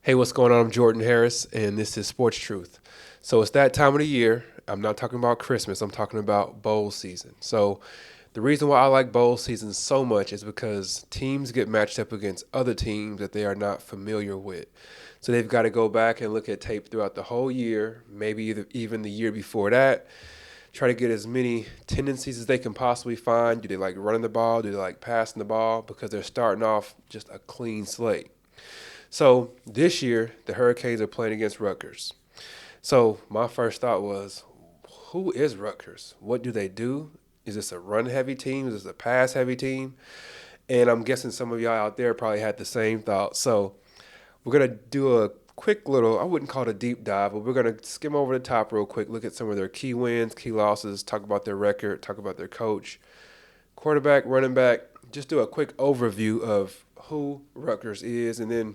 Hey, what's going on? I'm Jordan Harris, and this is Sports Truth. So it's that time of the year. I'm not talking about Christmas. I'm talking about bowl season. So the reason why I like bowl season so much is because teams get matched up against other teams that they are not familiar with. So they've got to go back and look at tape throughout the whole year, maybe even the year before that. Try to get as many tendencies as they can possibly find. Do they like running the ball? Do they like passing the ball? Because they're starting off just a clean slate. So this year, the Hurricanes are playing against Rutgers. So my first thought was, who is Rutgers? What do they do? Is this a run heavy team? Is this a pass heavy team? And I'm guessing some of y'all out there probably had the same thought. So we're going to do a quick little, I wouldn't call it a deep dive, but we're going to skim over the top real quick, look at some of their key wins, key losses, talk about their record, talk about their coach, quarterback, running back, just do a quick overview of who Rutgers is, and then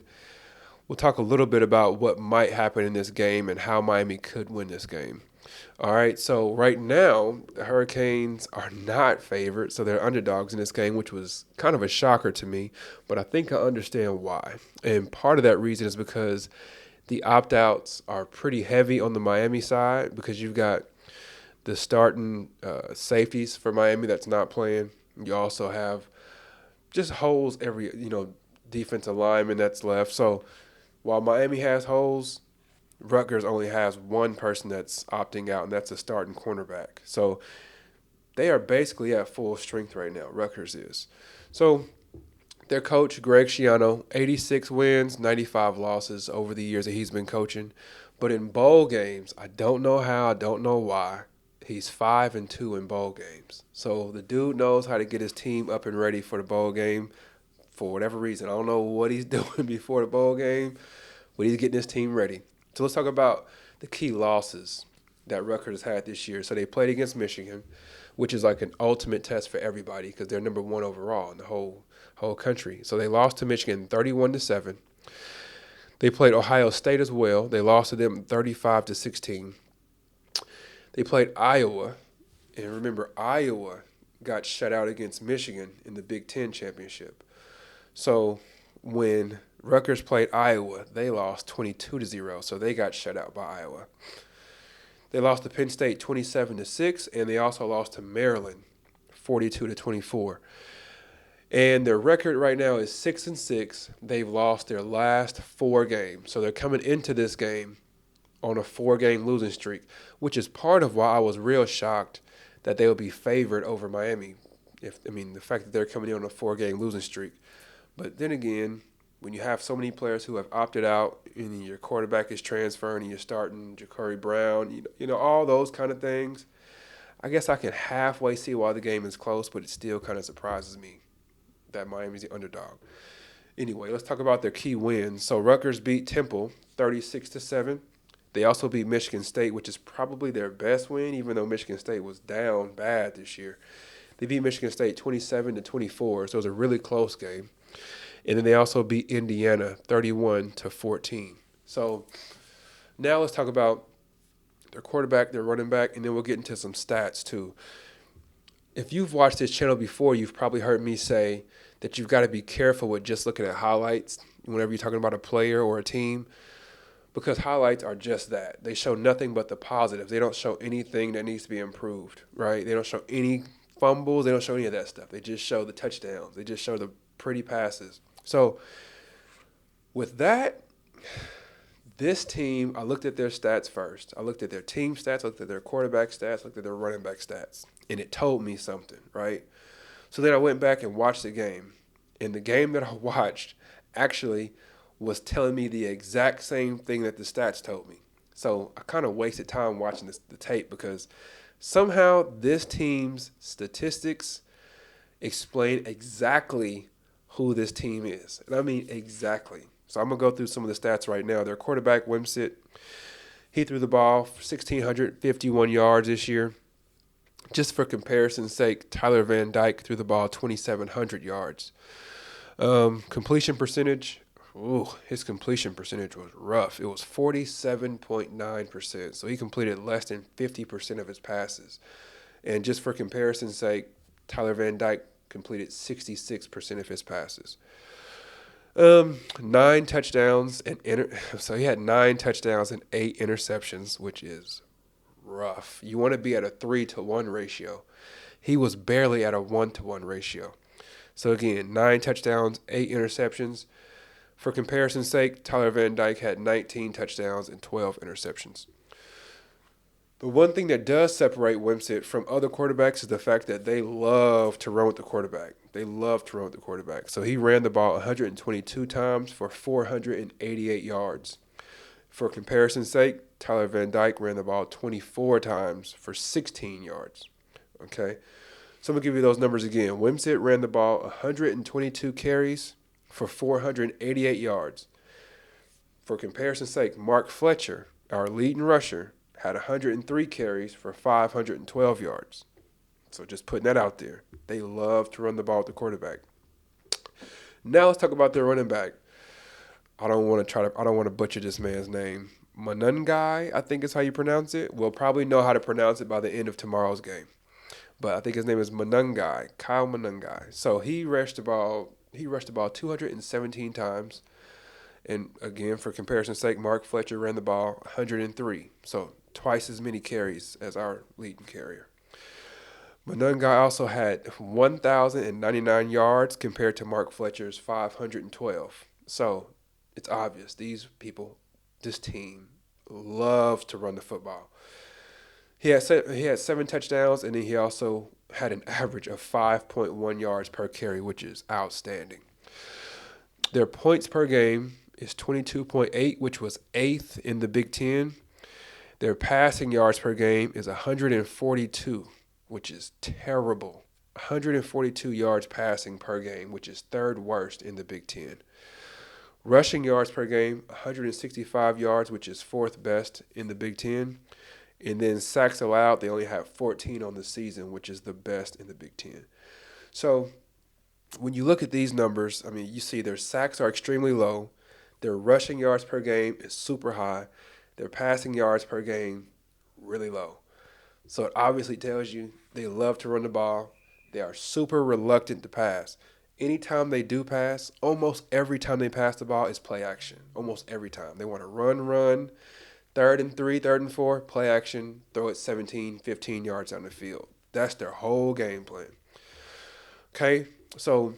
we'll talk a little bit about what might happen in this game and how Miami could win this game. All right, so right now, the Hurricanes are not favored, so they're underdogs in this game, which was kind of a shocker to me, but I think I understand why. And part of that reason is because the opt outs are pretty heavy on the Miami side because you've got the starting safeties for Miami that's not playing. You also have just holes every, defensive lineman that's left. So while Miami has holes, Rutgers only has one person that's opting out, and that's a starting cornerback. So they are basically at full strength right now. Rutgers is. So their coach, Greg Schiano, 86 wins, 95 losses over the years that he's been coaching. But in bowl games, I don't know how, I don't know why. He's 5-2 in bowl games. So the dude knows how to get his team up and ready for the bowl game for whatever reason. I don't know what he's doing before the bowl game, but he's getting his team ready. So let's talk about the key losses that Rutgers had this year. So they played against Michigan, which is like an ultimate test for everybody because they're number one overall in the whole country. So they lost to Michigan 31-7. They played Ohio State as well. They lost to them 35-16. They played Iowa, and remember Iowa got shut out against Michigan in the Big Ten championship. So when Rutgers played Iowa, they lost 22-0, so they got shut out by Iowa. They lost to Penn State 27-6, and they also lost to Maryland 42-24. And their record right now is 6-6. They've lost their last 4 games, so they're coming into this game on a 4-game losing streak, which is part of why I was real shocked that they would be favored over Miami. The fact that they're coming in on a 4-game losing streak. But then again, when you have so many players who have opted out and your quarterback is transferring and you're starting Ja'Cory Brown, all those kind of things, I guess I can halfway see why the game is close, but it still kind of surprises me that Miami's the underdog. Anyway, let's talk about their key wins. So Rutgers beat Temple 36-7. They also beat Michigan State, which is probably their best win, even though Michigan State was down bad this year. They beat Michigan State 27-24, so it was a really close game. And then they also beat Indiana 31-14. So now let's talk about their quarterback, their running back, and then we'll get into some stats too. If you've watched this channel before, you've probably heard me say that you've got to be careful with just looking at highlights whenever you're talking about a player or a team, because highlights are just that. They show nothing but the positives. They don't show anything that needs to be improved, right? They don't show any fumbles. They don't show any of that stuff. They just show the touchdowns. They just show the pretty passes. So with that, this team, I looked at their stats first. I looked at their team stats, I looked at their quarterback stats, I looked at their running back stats, and it told me something, right? So then I went back and watched the game, and the game that I watched actually was telling me the exact same thing that the stats told me. So I kind of wasted time watching the tape because somehow this team's statistics explain exactly who this team is. And I mean exactly. So I'm going to go through some of the stats right now. Their quarterback, Wimsett, he threw the ball for 1,651 yards this year. Just for comparison's sake, Tyler Van Dyke threw the ball 2,700 yards. Completion percentage, his completion percentage was rough. It was 47.9%. So he completed less than 50% of his passes. And just for comparison's sake, Tyler Van Dyke completed 66% of his passes. Nine touchdowns and so he had 9 touchdowns and 8 interceptions, which is rough. You want to be at a 3-to-1 ratio. He was barely at a 1-to-1 ratio. So again, 9 touchdowns, 8 interceptions. For comparison's sake, Tyler Van Dyke had 19 touchdowns and 12 interceptions. The one thing that does separate Wimsatt from other quarterbacks is the fact that they love to run with the quarterback. They love to run with the quarterback. So he ran the ball 122 times for 488 yards. For comparison's sake, Tyler Van Dyke ran the ball 24 times for 16 yards. Okay? So I'm going to give you those numbers again. Wimsatt ran the ball 122 carries for 488 yards. For comparison's sake, Mark Fletcher, our leading rusher, had 103 carries for 512 yards. So just putting that out there. They love to run the ball with the quarterback. Now let's talk about their running back. I don't want to butcher this man's name. Manungai, I think is how you pronounce it. We'll probably know how to pronounce it by the end of tomorrow's game. But I think his name is Manungai, Kyle Manungai. So he rushed the ball 217 times. And again, for comparison's sake, Mark Fletcher ran the ball 103. So twice as many carries as our leading carrier. Manungai also had 1,099 yards compared to Mark Fletcher's 512. So it's obvious these people, this team, loves to run the football. He had 7 touchdowns, and then he also had an average of 5.1 yards per carry, which is outstanding. Their points per game is 22.8, which was 8th in the Big Ten. Their passing yards per game is 142, which is terrible. 142 yards passing per game, which is 3rd worst in the Big Ten. Rushing yards per game, 165 yards, which is 4th best in the Big Ten. And then sacks allowed, they only have 14 on the season, which is the best in the Big Ten. So when you look at these numbers, I mean, you see their sacks are extremely low. Their rushing yards per game is super high. Their passing yards per game, really low. So it obviously tells you they love to run the ball. They are super reluctant to pass. Anytime they do pass, almost every time they pass the ball is play action. Almost every time. They want to run. 3rd and 3, 3rd and 4, play action, throw it 17, 15 yards down the field. That's their whole game plan. Okay, so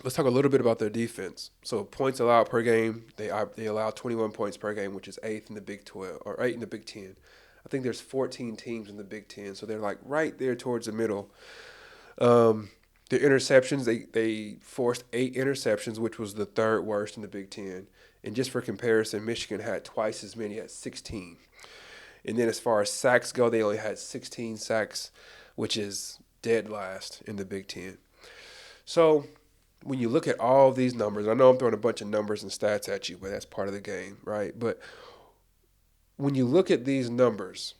let's talk a little bit about their defense. So points allowed per game, they allow 21 points per game, which is 8th in the Big 12 or 8th in the Big 10. I think there's 14 teams in the Big 10, so they're like right there towards the middle. The interceptions, they forced 8 interceptions, which was the 3rd worst in the Big 10. And just for comparison, Michigan had twice as many at 16. And then as far as sacks go, they only had 16 sacks, which is dead last in the Big Ten. So when you look at all of these numbers, I know I'm throwing a bunch of numbers and stats at you, but that's part of the game, right? But when you look at these numbers,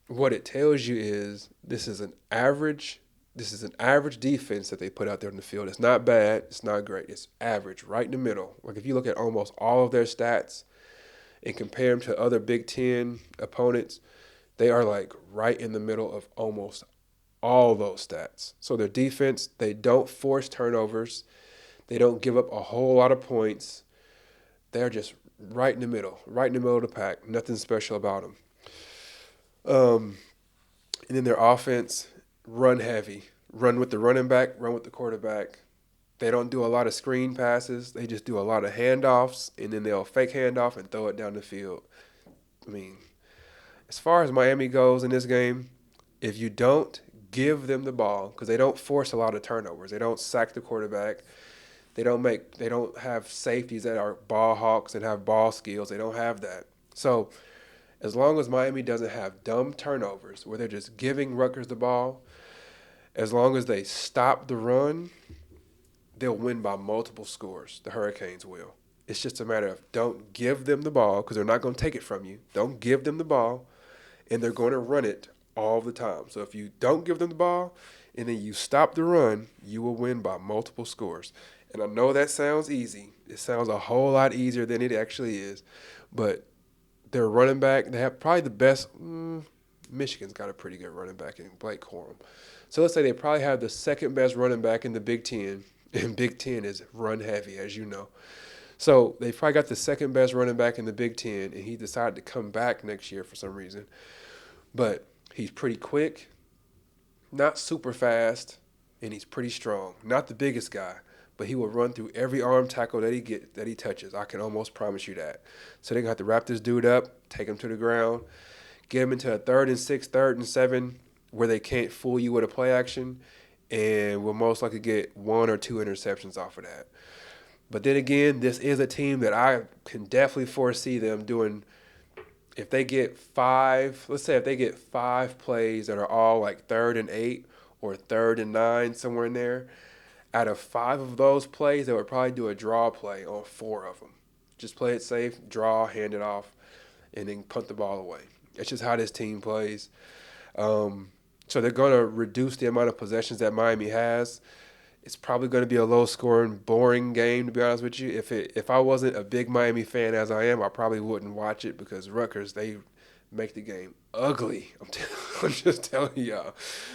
what it tells you is this is an average defense that they put out there in the field. It's not bad. It's not great. It's average, right in the middle. Like if you look at almost all of their stats and compare them to other Big Ten opponents, they are like right in the middle of almost all those stats. So their defense, they don't force turnovers. They don't give up a whole lot of points. They're just right in the middle of the pack. Nothing special about them. And then their offense, run heavy. Run with the running back, run with the quarterback. They don't do a lot of screen passes. They just do a lot of handoffs, and then they'll fake handoff and throw it down the field. I mean, as far as Miami goes in this game, if you don't give them the ball, because they don't force a lot of turnovers. They don't sack the quarterback. They don't have safeties that are ball hawks and have ball skills. They don't have that. So as long as Miami doesn't have dumb turnovers where they're just giving Rutgers the ball, as long as they stop the run, they'll win by multiple scores. The Hurricanes will. It's just a matter of don't give them the ball because they're not going to take it from you. Don't give them the ball, and they're going to run it all the time. So if you don't give them the ball and then you stop the run, you will win by multiple scores. And I know that sounds easy. It sounds a whole lot easier than it actually is. But their running back, they have probably the best. Michigan's got a pretty good running back in Blake Corum. So let's say they probably have the second best running back in the Big Ten And Big Ten is run heavy, as you know. So they probably got the second best running back in the Big Ten, and he decided to come back next year for some reason. But he's pretty quick, not super fast, and he's pretty strong. Not the biggest guy, but he will run through every arm tackle that he touches. I can almost promise you that. So they're gonna have to wrap this dude up, take him to the ground, get him into a 3rd and 6, 3rd and 7, where they can't fool you with a play action, and we'll most likely get 1 or 2 interceptions off of that. But then again, this is a team that I can definitely foresee them doing. If they get 5, let's say if they get 5 plays that are all like 3rd and 8 or 3rd and 9, somewhere in there, out of 5 of those plays, they would probably do a draw play on 4 of them. Just play it safe, draw, hand it off, and then punt the ball away. It's just how this team plays. So they're going to reduce the amount of possessions that Miami has. It's probably going to be a low-scoring, boring game, to be honest with you. If I wasn't a big Miami fan as I am, I probably wouldn't watch it because Rutgers, they make the game ugly. I'm just telling y'all.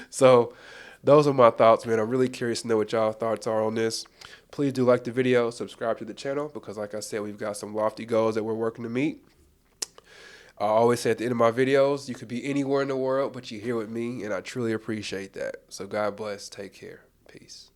So those are my thoughts, man. I'm really curious to know what y'all thoughts are on this. Please do like the video, subscribe to the channel because, like I said, we've got some lofty goals that we're working to meet. I always say at the end of my videos, you could be anywhere in the world, but you're here with me, and I truly appreciate that. So God bless. Take care. Peace.